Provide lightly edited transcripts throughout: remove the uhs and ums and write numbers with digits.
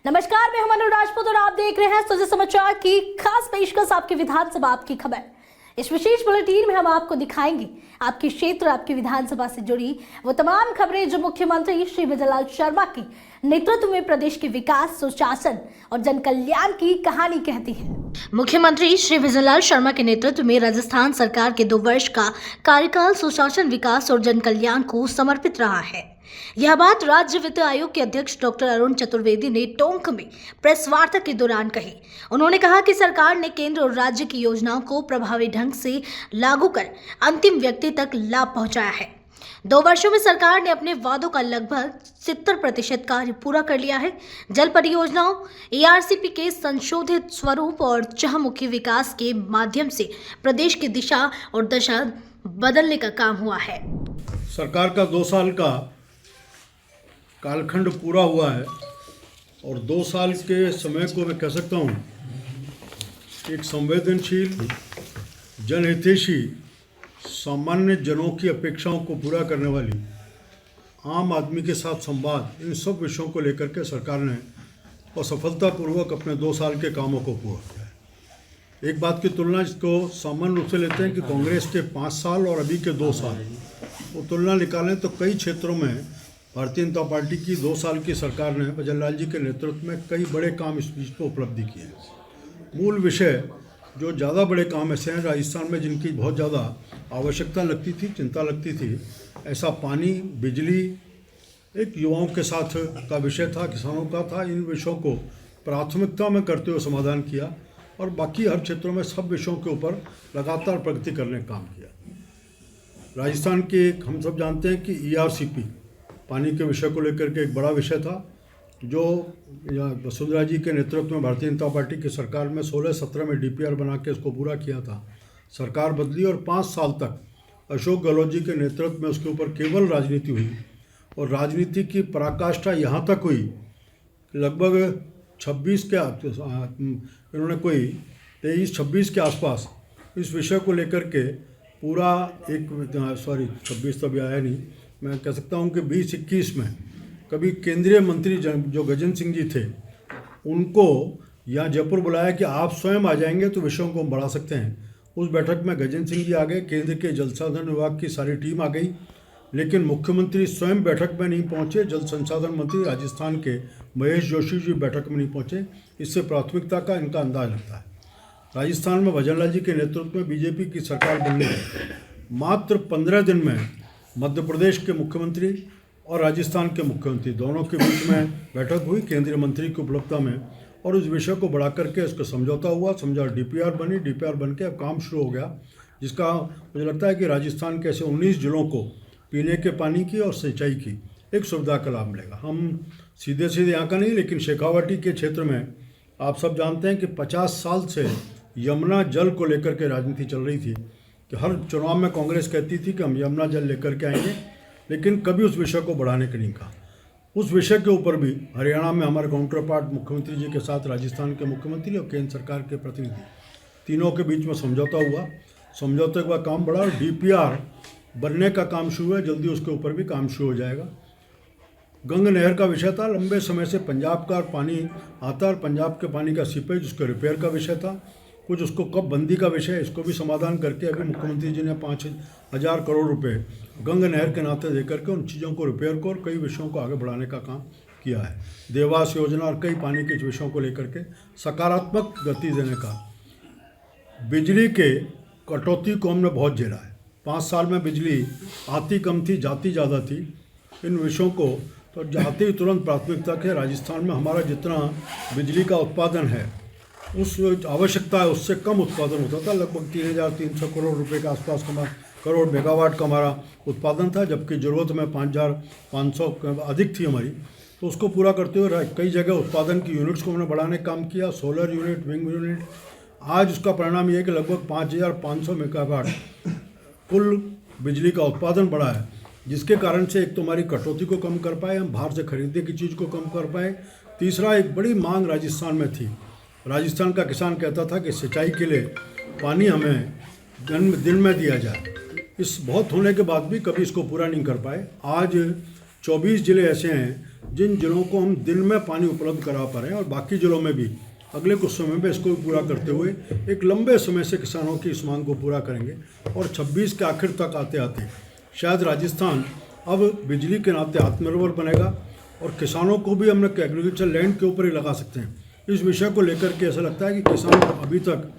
नमस्कार, मैं हूं मनु राजपूत और आप देख रहे हैं सुबह समाचार की खास पेशकश आपकी विधानसभा आपकी खबर। इस विशेष बुलेटिन में हम आपको दिखाएंगे आपके क्षेत्र आपकी विधानसभा से जुड़ी वो तमाम खबरें जो मुख्यमंत्री श्री विजयलाल शर्मा के नेतृत्व में प्रदेश के विकास, सुशासन और जन कल्याण की कहानी कहती है। मुख्यमंत्री श्री विजयलाल शर्मा के नेतृत्व में राजस्थान सरकार के 2 वर्ष का कार्यकाल सुशासन, विकास और जन कल्याण को समर्पित रहा है। यह बात राज्य वित्त आयोग के अध्यक्ष डॉक्टर अरुण चतुर्वेदी ने टोंक में प्रेस वार्ता के दौरान कही। उन्होंने कहा कि सरकार ने केंद्र और राज्य की योजनाओं को प्रभावी ढंग से लागू कर अंतिम व्यक्ति तक लाभ पहुंचाया है। 2 वर्षों में सरकार ने अपने वादों का लगभग 70% कार्य पूरा कर लिया है। जल परियोजनाओं, ARCP के संशोधित स्वरूप और चहुमुखी विकास के माध्यम से प्रदेश की दिशा और दशा बदलने का काम हुआ है। सरकार का 2 साल का कालखंड पूरा हुआ है और 2 साल के समय को मैं कह सकता हूँ एक संवेदनशील, जनहितैषी, सामान्य जनों की अपेक्षाओं को पूरा करने वाली, आम आदमी के साथ संवाद, इन सब विषयों को लेकर के सरकार ने और सफलतापूर्वक अपने 2 साल के कामों को पूरा किया है। एक बात की तुलना जिसको सामान्य रूप से लेते हैं कि कांग्रेस के 5 साल और अभी के 2 साल, वो तुलना निकालें तो कई क्षेत्रों में भारतीय जनता पार्टी की 2 साल की सरकार ने विजयलाल जी के नेतृत्व में कई बड़े काम इस बीच में उपलब्धि किए हैं। मूल विषय जो ज़्यादा बड़े काम ऐसे हैं राजस्थान में जिनकी बहुत ज़्यादा आवश्यकता लगती थी, चिंता लगती थी, ऐसा पानी, बिजली एक युवाओं के साथ का विषय था, किसानों का था। इन विषयों को प्राथमिकता में करते हुए समाधान किया और बाकी हर क्षेत्रों में सब विषयों के ऊपर लगातार प्रगति करने का काम किया। राजस्थान के हम सब जानते हैं कि ERCP पानी के विषय को लेकर के एक बड़ा विषय था जो वसुंधरा जी के नेतृत्व में भारतीय जनता पार्टी की सरकार में 16-17 में DPR बना के इसको पूरा किया था। सरकार बदली और 5 साल तक अशोक गहलोत जी के नेतृत्व में उसके ऊपर केवल राजनीति हुई और राजनीति की पराकाष्ठा यहाँ तक हुई लगभग 26 के इन्होंने कोई 23-26 के आसपास इस विषय को लेकर के पूरा 26 तभी आया नहीं, मैं कह सकता हूँ कि 20-21 में कभी केंद्रीय मंत्री जो गजेंद्र सिंह जी थे उनको यहाँ जयपुर बुलाया कि आप स्वयं आ जाएंगे तो विषयों को हम बढ़ा सकते हैं। उस बैठक में गजेंद्र सिंह जी आ गए, केंद्र के जल संसाधन विभाग की सारी टीम आ गई, लेकिन मुख्यमंत्री स्वयं बैठक में नहीं पहुँचे। जल संसाधन मंत्री राजस्थान के महेश जोशी जी बैठक में नहीं पहुँचे। इससे प्राथमिकता का इनका अंदाज लगता है। राजस्थान में विजयलाल जी के नेतृत्व में BJP की सरकार बनने मात्र 15 दिन में मध्य प्रदेश के मुख्यमंत्री और राजस्थान के मुख्यमंत्री दोनों के बीच में बैठक हुई केंद्रीय मंत्री की उपलब्धता में और उस विषय को बढ़ा करके इसका समझौता हुआ। DPR बनी, DPR बन के अब काम शुरू हो गया, जिसका मुझे लगता है कि राजस्थान के ऐसे 19 जिलों को पीने के पानी की और सिंचाई की एक सुविधा का लाभ मिलेगा। हम सीधे यहाँ का नहीं, लेकिन शेखावाटी के क्षेत्र में आप सब जानते हैं कि 50 साल से यमुना जल को लेकर के राजनीति चल रही थी कि हर चुनाव में कांग्रेस कहती थी कि हम यमुना जल लेकर के आएंगे, लेकिन कभी उस विषय को बढ़ाने के नहीं कहा। उस विषय के ऊपर भी हरियाणा में हमारे काउंटर पार्ट मुख्यमंत्री जी के साथ राजस्थान के मुख्यमंत्री और केंद्र सरकार के प्रतिनिधि तीनों के बीच में समझौता हुआ। समझौते के बाद काम बढ़ा और DPR बनने का काम शुरू है, जल्दी उसके ऊपर भी काम शुरू हो जाएगा। गंग नहर का विषय था, लंबे समय से पंजाब का पानी आता और पंजाब के पानी का सीपेज उसके रिपेयर का विषय था, कुछ उसको कब बंदी का विषय, इसको भी समाधान करके अभी मुख्यमंत्री जी ने 5,000 करोड़ रुपए गंग नहर के नाते देकर के उन चीज़ों को रिपेयर को और कई विषयों को आगे बढ़ाने का काम किया है। देवास योजना और कई पानी के विषयों को लेकर के सकारात्मक गति देने का। बिजली के कटौती को हमने बहुत झेला है। 5 साल में बिजली आती कम थी, जाती ज़्यादा थी। इन विषयों को तो जाते ही तुरंत प्राथमिकता के राजस्थान में हमारा जितना बिजली का उत्पादन है उस आवश्यकता है उससे कम उत्पादन होता था। लगभग 3,300 करोड़ रुपए के आसपास करोड़ मेगावाट का हमारा उत्पादन था, जबकि ज़रूरत में 5,500 अधिक थी हमारी। तो उसको पूरा करते हुए कई जगह उत्पादन की यूनिट्स को हमने बढ़ाने का काम किया, सोलर यूनिट, विंग यूनिट। आज उसका परिणाम ये है कि लगभग 5,500 मेगावाट कुल बिजली का उत्पादन बढ़ा है, जिसके कारण से एक तो हमारी कटौती को कम कर पाए, हम बाहर से खरीदने की चीज़ को कम कर पाए। तीसरा, एक बड़ी मांग राजस्थान में थी। राजस्थान का किसान कहता था कि सिंचाई के लिए पानी हमें दिन में दिया जाए। इस बहुत होने के बाद भी कभी इसको पूरा नहीं कर पाए। आज 24 जिले ऐसे हैं जिन जिलों को हम दिन में पानी उपलब्ध करा पा रहे हैं और बाकी जिलों में भी अगले कुछ समय में इसको पूरा करते हुए एक लंबे समय से किसानों की इस मांग को पूरा करेंगे। और 26 के आखिर तक आते आते शायद राजस्थान अब बिजली के नाते आत्मनिर्भर बनेगा और किसानों को भी हम एग्रीकल्चर लैंड के ऊपर ही लगा सकते हैं। इस विषय को लेकर के ऐसा लगता है कि किसान अभी तक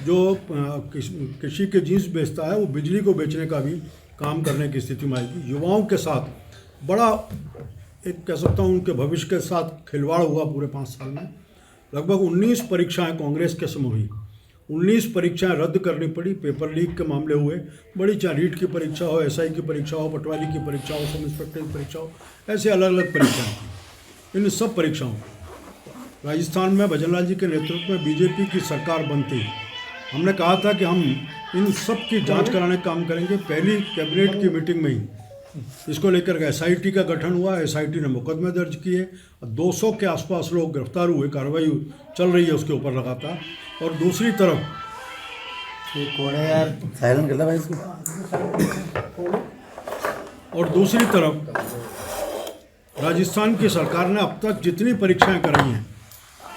जो कृषि के जीन्स बेचता है वो बिजली को बेचने का भी काम करने की स्थिति में आएगी। युवाओं के साथ बड़ा एक कह सकता हूँ उनके भविष्य के साथ खिलवाड़ हुआ पूरे 5 साल में। लगभग 19 परीक्षाएं कांग्रेस के समय हुई, 19 परीक्षाएं रद्द करनी पड़ी, पेपर लीक के मामले हुए, बड़ी चाहे रीट की परीक्षा हो, एसआई की परीक्षा हो, पटवारी की परीक्षा हो, सब इंस्पेक्टर की परीक्षा हो, ऐसे अलग अलग परीक्षाएं थी। इन सब परीक्षाओं राजस्थान में भजनलाल जी के नेतृत्व में बीजेपी की सरकार बनती, हमने कहा था कि हम इन सब की जांच कराने का काम करेंगे। पहली कैबिनेट की मीटिंग में ही इसको लेकर एसआईटी का गठन हुआ। एसआईटी ने मुकदमे दर्ज किए, 200 के आसपास लोग गिरफ्तार हुए, कार्रवाई चल रही है उसके ऊपर लगातार। और दूसरी तरफ राजस्थान की सरकार ने अब तक जितनी परीक्षाएं कराई हैं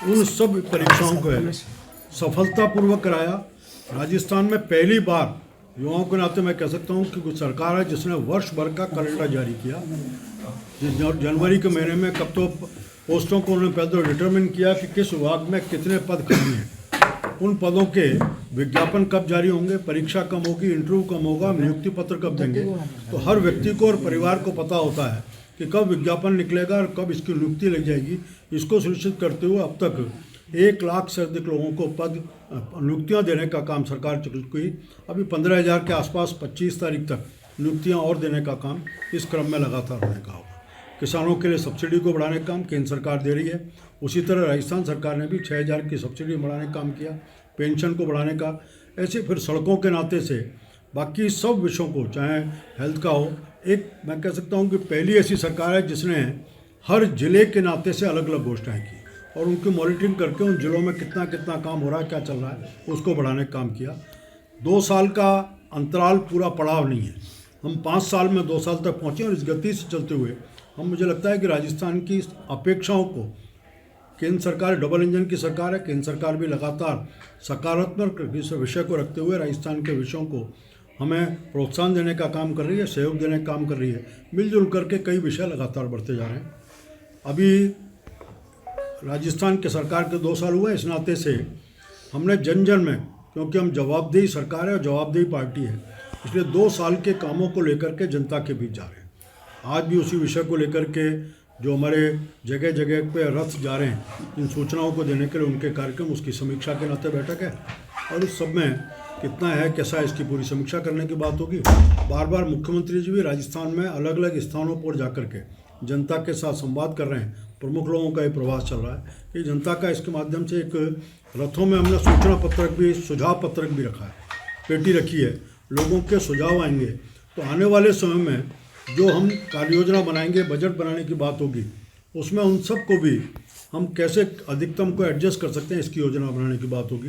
उन सब परीक्षाओं को सफलतापूर्वक कराया। राजस्थान में पहली बार युवाओं के नाते मैं कह सकता हूँ कि कुछ सरकार है जिसने वर्ष भर का कैलेंडर जारी किया। जनवरी के महीने में कब तो पोस्टों को उन्होंने पहले डिटरमिन किया कि किस विभाग में कितने पद खाली हैं, उन पदों के विज्ञापन कब जारी होंगे, परीक्षा कब होगी, इंटरव्यू कब होगा, नियुक्ति पत्र कब देंगे। तो हर व्यक्ति को और परिवार को पता होता है कि कब विज्ञापन निकलेगा और कब इसकी नियुक्ति लग जाएगी। इसको सुनिश्चित करते हुए अब तक 1 लाख से अधिक लोगों को पद नियुक्तियां देने का काम सरकार चल गई। अभी 15,000 के आसपास 25 तारीख तक नियुक्तियां और देने का काम इस क्रम में लगातार होने का होगा। किसानों के लिए सब्सिडी को बढ़ाने का काम केंद्र सरकार दे रही है। उसी तरह राजस्थान सरकार ने भी 6,000 की सब्सिडी बढ़ाने का काम किया, पेंशन को बढ़ाने का। ऐसे फिर सड़कों के नाते से बाकी सब विषयों को, चाहे हेल्थ का हो, एक मैं कह सकता हूँ कि पहली ऐसी सरकार है जिसने हर जिले के नाते से अलग अलग घोषणाएँ की और उनकी मॉनिटरिंग करके उन जिलों में कितना कितना काम हो रहा है, क्या चल रहा है, उसको बढ़ाने का काम किया। 2 साल का अंतराल पूरा पड़ाव नहीं है, हम 5 साल में 2 साल तक पहुँचे और इस गति से चलते हुए मुझे लगता है कि राजस्थान की अपेक्षाओं को, केंद्र सरकार डबल इंजन की सरकार है, केंद्र सरकार भी लगातार सकारात्मक इस विषय को रखते हुए राजस्थान के विषयों को हमें प्रोत्साहन देने का काम कर रही है, सहयोग देने का काम कर रही है। मिलजुल करके कई विषय लगातार बढ़ते जा रहे हैं। अभी राजस्थान के सरकार के 2 साल हुए, इस नाते से हमने जन जन में, क्योंकि हम जवाबदेही सरकार है और जवाबदेही पार्टी है, इसलिए 2 साल के कामों को लेकर के जनता के बीच जा रहे हैं। आज भी उसी विषय को लेकर के जो हमारे जगह जगह पे रथ जा रहे हैं, इन सूचनाओं को देने के लिए उनके कार्यक्रम, उसकी समीक्षा के नाते बैठक है और उस सब में कितना है कैसा है इसकी पूरी समीक्षा करने की बात होगी। बार बार मुख्यमंत्री जी भी राजस्थान में अलग अलग स्थानों पर जाकर के जनता के साथ संवाद कर रहे हैं। प्रमुख लोगों का ये प्रवास चल रहा है। ये जनता का इसके माध्यम से एक रथों में हमने सूचना पत्रक भी, सुझाव पत्रक भी रखा है, पेटी रखी है, लोगों के सुझाव आएंगे। तो आने वाले समय में जो हम कार्य योजना बनाएंगे, बजट बनाने की बात होगी, उसमें उन सब को भी हम कैसे अधिकतम को एडजस्ट कर सकते हैं, इसकी योजना बनाने की बात होगी।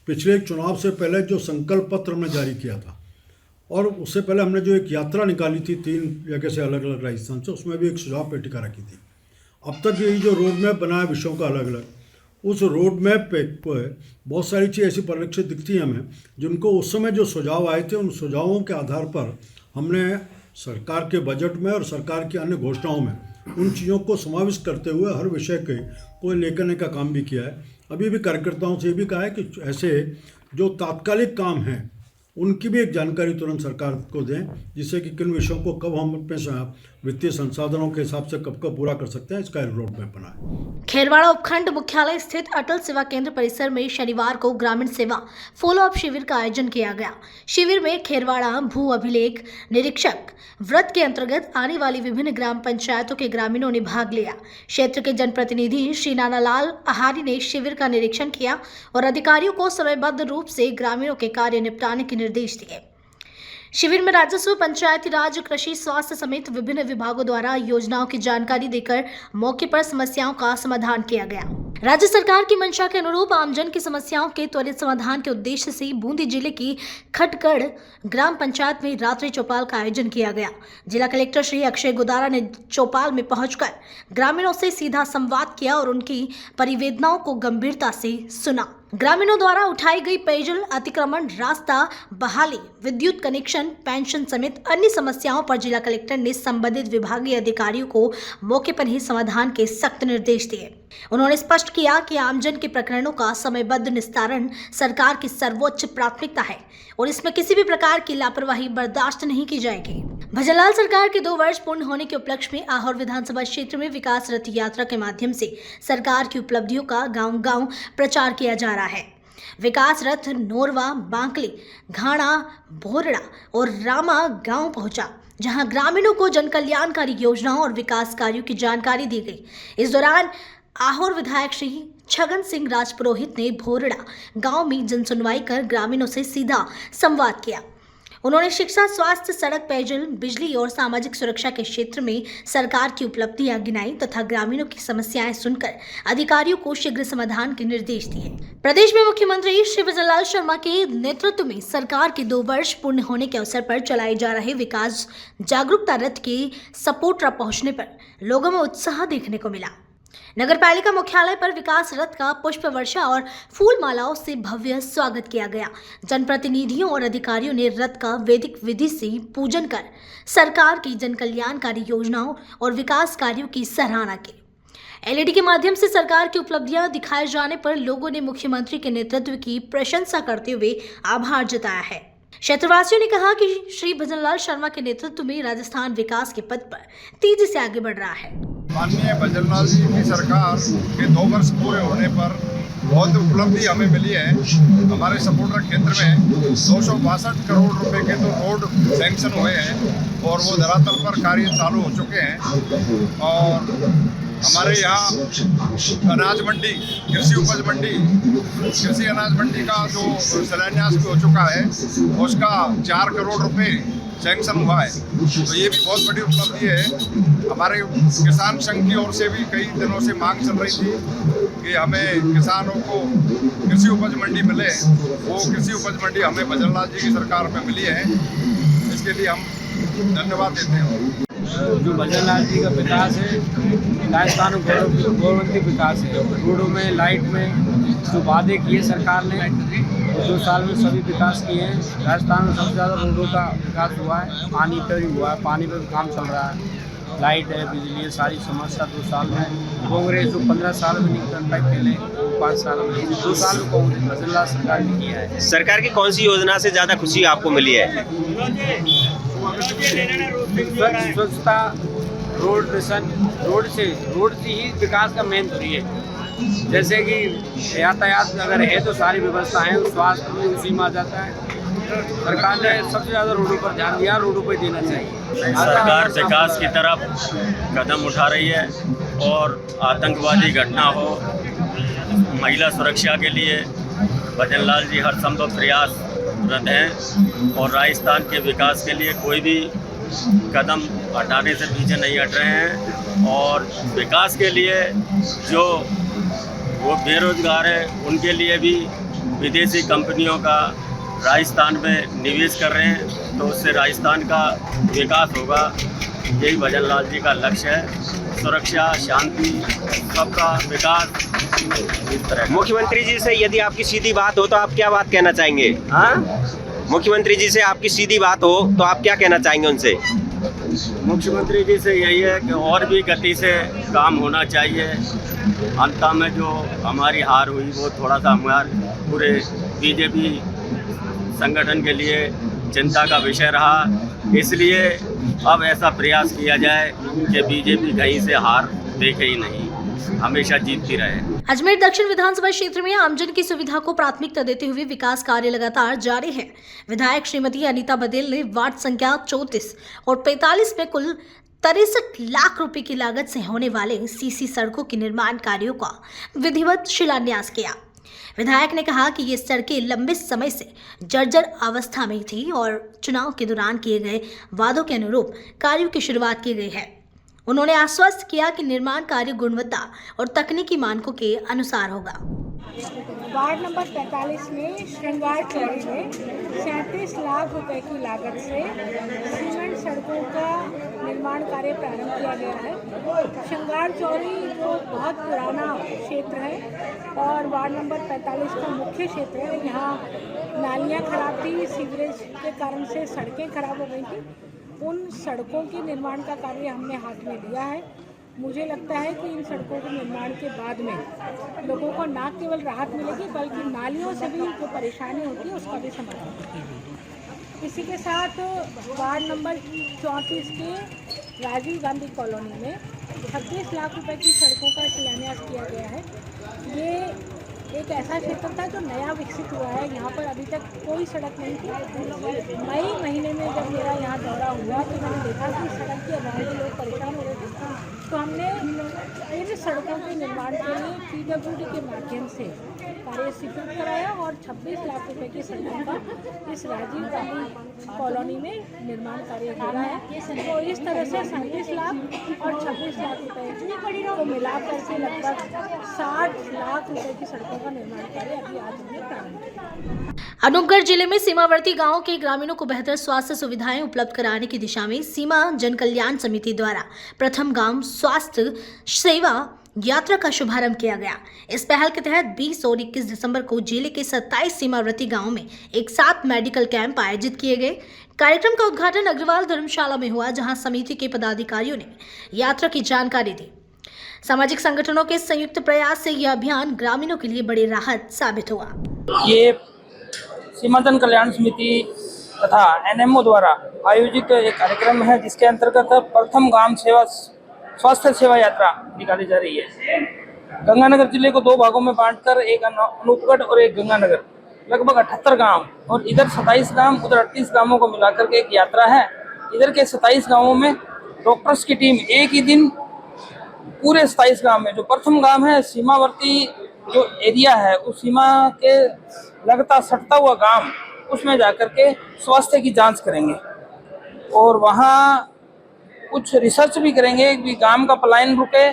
पिछले चुनाव से पहले जो संकल्प पत्र हमने जारी किया था और उससे पहले हमने जो एक यात्रा निकाली थी 3 जगह से अलग अलग राजस्थान से, उसमें भी एक सुझाव पेटिका रखी थी। अब तक ये जो रोड मैप बना है विषयों का अलग अलग, उस रोड मैप पे बहुत सारी चीज़ ऐसी परिलक्षित दिखती हैं हमें, जिनको उस समय जो सुझाव आए थे उन सुझावों के आधार पर हमने सरकार के बजट में और सरकार की अन्य घोषणाओं में उन चीज़ों को समाविष्ट करते हुए हर विषय के को लेकर का काम भी किया है। अभी भी कार्यकर्ताओं से ये भी कहा है कि ऐसे जो तात्कालिक काम हैं उनकी भी एक जानकारी तुरंत सरकार को दें, जिससे कि किन विषयों को कब हम अपने वित्तीय संसाधनों के हिसाब से कब पूरा कर सकते हैं, इसका रोड मैप बनाए। खेरवाड़ा उपखंड मुख्यालय स्थित अटल सेवा केंद्र परिसर में शनिवार को ग्रामीण सेवा फॉलो अप शिविर का आयोजन किया गया। शिविर में खेरवाड़ा भू अभिलेख निरीक्षक व्रत के अंतर्गत आने वाली विभिन्न ग्राम पंचायतों के ग्रामीणों ने भाग लिया। क्षेत्र के जनप्रतिनिधि श्री नानालाल आहारी ने शिविर का निरीक्षण किया और अधिकारियों को समयबद्ध रूप से ग्रामीणों के कार्य निपटाने के निर्देश दिए। शिविर में राजस्व, पंचायती राज, कृषि, स्वास्थ्य समेत विभिन्न विभागों द्वारा योजनाओं की जानकारी देकर मौके पर समस्याओं का समाधान किया गया। राज्य सरकार की मंशा के अनुरूप आमजन की समस्याओं के त्वरित समाधान के उद्देश्य से बूंदी जिले की खटगढ़ ग्राम पंचायत में रात्रि चौपाल का आयोजन किया गया। जिला कलेक्टर श्री अक्षय गुदारा ने चौपाल में पहुंचकर ग्रामीणों से सीधा संवाद किया और उनकी परिवेदनाओं को गंभीरता से सुना। ग्रामीणों द्वारा उठाई गई पेयजल अतिक्रमण, रास्ता बहाली, विद्युत कनेक्शन, पेंशन समेत अन्य समस्याओं पर जिला कलेक्टर ने संबंधित विभागीय अधिकारियों को मौके पर ही समाधान के सख्त निर्देश दिए। उन्होंने स्पष्ट किया कि आमजन के प्रकरणों का समयबद्ध निस्तारण सरकार की सर्वोच्च प्राथमिकता है और इसमें किसी भी प्रकार की लापरवाही बर्दाश्त नहीं की जाएगी। भजनलाल सरकार के 2 वर्ष पूर्ण होने के उपलक्ष्य में आहोर विधानसभा क्षेत्र में विकास रथ यात्रा के माध्यम से सरकार की उपलब्धियों का गांव-गांव प्रचार किया जा रहा है। विकास रथ नोरवा, बांकली, घाना, भोरड़ा और रामा गांव पहुंचा, जहां ग्रामीणों को जन कल्याणकारी योजनाओं और विकास कार्यों की जानकारी दी गई। इस दौरान आहोर विधायक श्री छगन सिंह राजपुरोहित ने भोरड़ा गांव में जनसुनवाई कर ग्रामीणों से सीधा संवाद किया। उन्होंने शिक्षा, स्वास्थ्य, सड़क, पेयजल, बिजली और सामाजिक सुरक्षा के क्षेत्र में सरकार की उपलब्धियां गिनाई तथा ग्रामीणों की समस्याएं सुनकर अधिकारियों को शीघ्र समाधान के निर्देश दिए। प्रदेश में मुख्यमंत्री श्री भजनलाल शर्मा के नेतृत्व में सरकार के 2 वर्ष पूर्ण होने के अवसर पर चलाए जा रहे विकास जागरूकता रथ के सपोटरा पहुंचने पर लोगों में उत्साह देखने को मिला। नगरपालिका मुख्यालय पर विकास रथ का पुष्प वर्षा और फूल मालाओं से भव्य स्वागत किया गया। जनप्रतिनिधियों और अधिकारियों ने रथ का वैदिक विधि से पूजन कर सरकार की जन कल्याणकारी योजनाओं और विकास कार्यों की सराहना की। एलईडी के माध्यम से सरकार की उपलब्धियां दिखाए जाने पर लोगों ने मुख्यमंत्री के नेतृत्व की प्रशंसा करते हुए आभार जताया है। क्षेत्रवासियों ने कहा कि श्री भजनलाल शर्मा के नेतृत्व में राजस्थान विकास के पथ पर तेजी से आगे बढ़ रहा है। माननीय भजनलाल जी की सरकार के 2 वर्ष पूरे होने पर बहुत उपलब्धि हमें मिली है। हमारे सपोर्टर क्षेत्र में 262 करोड़ रुपए के तो रोड सैंक्शन हुए हैं और वो धरातल पर कार्य चालू हो चुके हैं। और हमारे यहाँ अनाज मंडी, कृषि उपज मंडी, कृषि अनाज मंडी का जो शिलान्यास भी हो चुका है, उसका 4 करोड़ रुपए सैंक्शन हुआ है। तो ये भी बहुत बड़ी उपलब्धि है। हमारे किसान संघ की ओर से भी कई दिनों से मांग चल रही थी कि हमें किसानों को कृषि उपज मंडी मिले। वो कृषि उपज मंडी हमें भजनलाल जी की सरकार में मिली है। इसके लिए हम धन्यवाद देते हैं। जो भजनलाल जी का विकास है, राजस्थान गौरवंती विकास है। रोडों में, लाइट में जो वादे किए सरकार ने 2 साल में सभी विकास किए हैं। राजस्थान में सबसे ज़्यादा रोडों का विकास हुआ है, पानी पर भी हुआ है, पानी पर भी काम चल रहा है, लाइट है, बिजली है, सारी समस्या 2 साल में। कांग्रेस जो 15 साल में नहीं कर पाई पहले, 5 साल में, 2 साल में कांग्रेस भजनलाल सरकार ने किया है। सरकार की कौन सी योजना से ज़्यादा खुशी आपको मिली है? स्वच्छता, रोड मिशन, रोड से ही विकास का मेन तो ये है। जैसे कि यातायात अगर है तो सारी व्यवस्था है, स्वास्थ्य भी उसी में आ जाता है। सरकार ने सबसे ज़्यादा रोडों पर ध्यान दिया, रोडों पर देना चाहिए। सरकार विकास की तरफ कदम उठा रही है और आतंकवादी घटना हो, महिला सुरक्षा के लिए भजनलाल जी हर संभव प्रयासरत हैं और राजस्थान के विकास के लिए कोई भी कदम हटाने से पीछे नहीं हट रहे हैं। और विकास के लिए जो वो बेरोजगार है उनके लिए भी विदेशी कंपनियों का राजस्थान में निवेश कर रहे हैं, तो उससे राजस्थान का विकास होगा। यही भजनलाल जी का लक्ष्य है। सुरक्षा, शांति, सबका विकास, इस तरह। मुख्यमंत्री जी से यदि आपकी सीधी बात हो तो आप क्या बात कहना चाहेंगे? हाँ, मुख्यमंत्री जी से आपकी सीधी बात हो तो आप क्या कहना चाहेंगे उनसे? मुख्यमंत्री जी से यही है कि और भी गति से काम होना चाहिए। अंत में जो हमारी हार हुई वो थोड़ा सा हमारे पूरे बीजेपी संगठन के लिए चिंता का विषय रहा। इसलिए अब ऐसा प्रयास किया जाए कि बीजेपी कहीं से हार देखे ही नहीं, हमेशा जीतती रहे। अजमेर दक्षिण विधानसभा क्षेत्र में आमजन की सुविधा को प्राथमिकता देते हुए विकास कार्य लगातार जारी है। विधायक श्रीमती अनीता बदेल ने वार्ड संख्या 34 और 45 में कुल 63 लाख रुपए की लागत से होने वाले सीसी सड़कों के निर्माण कार्यों का विधिवत शिलान्यास किया। विधायक ने कहा कि ये सड़कें लंबे समय से जर्जर अवस्था में थी और चुनाव के दौरान किए गए वादों के अनुरूप कार्यों की शुरुआत की गई है। उन्होंने आश्वस्त किया कि निर्माण कार्य गुणवत्ता और तकनीकी मानकों के अनुसार होगा। वार्ड नंबर 45 में श्रृंगार चौरी में 37 लाख रुपए की लागत से सीमेंट सड़कों का निर्माण कार्य प्रारंभ किया गया है। श्रृंगार चौरी जो बहुत पुराना क्षेत्र है और वार्ड नंबर 45 का मुख्य क्षेत्र है। यहाँ नालियाँ खराब थी, सीवरेज के कारण से सड़कें खराब हो गई थी। उन सड़कों के निर्माण का कार्य हमने हाथ में लिया है। मुझे लगता है कि इन सड़कों के निर्माण के बाद में लोगों को न केवल राहत मिलेगी बल्कि नालियों से भी जो परेशानी होती है उसका भी समाधान होगा। इसी के साथ वार्ड नंबर 34 के राजीव गांधी कॉलोनी में 26 लाख रुपए की सड़कों का शिलान्यास किया गया है। ये एक ऐसा क्षेत्र था जो नया विकसित हुआ है। यहाँ पर अभी तक कोई सड़क नहीं थी। मई महीने में जब मेरा यहाँ दौरा हुआ तो मैंने देखा कि सड़क के अभाव में लोग परेशान हो रहे थे। तो हमने इन सड़कों के निर्माण के लिए PWD के माध्यम से कार्य स्वीकृत कराया और 26 लाख रुपए की सड़कों का इस राजीव गांधी कॉलोनी में निर्माण कार्य हो रहा है। तो इस तरह से 37 लाख और 26 लाख रुपए को मिलाकर के लगभग 60 लाख रुपए की सड़कों का निर्माण कार्य अभी आज हमने प्रारंभ किया। अनूपगढ़ जिले में सीमावर्ती गांवों के ग्रामीणों को बेहतर स्वास्थ्य सुविधाएं उपलब्ध कराने की दिशा में सीमा जन कल्याण समिति द्वारा प्रथम गांव स्वास्थ्य सेवा यात्रा का शुभारंभ किया गया। इस पहल के तहत 20 और 21 दिसंबर को जिले के 27 सीमावर्ती गांवों में एक साथ मेडिकल कैंप आयोजित किए गए। कार्यक्रम का उद्घाटन अग्रवाल धर्मशाला में हुआ, जहां समिति के पदाधिकारियों ने यात्रा की जानकारी दी। सामाजिक संगठनों के संयुक्त प्रयास से यह अभियान ग्रामीणों के लिए बड़ी राहत साबित हुआ। ये सीमा जन कल्याण समिति तथा NMO द्वारा आयोजित एक कार्यक्रम है, जिसके अंतर्गत प्रथम गांव स्वास्थ्य सेवा यात्रा निकाली जा रही है। गंगानगर जिले को 2 भागों में बांटकर, एक अनूपगढ़ और एक गंगानगर, लगभग 78 गांव और इधर 27 गांव, उधर 38 गांवों को मिलाकर के एक यात्रा है। इधर के 27 गांवों में डॉक्टर्स की टीम एक ही दिन पूरे 27 गांव में, जो प्रथम गांव है सीमावर्ती जो एरिया है उस सीमा के लगता सटता हुआ गांव, उसमें जाकर के स्वास्थ्य की जांच करेंगे और वहाँ कुछ रिसर्च भी करेंगे कि गांव का पलायन रुके,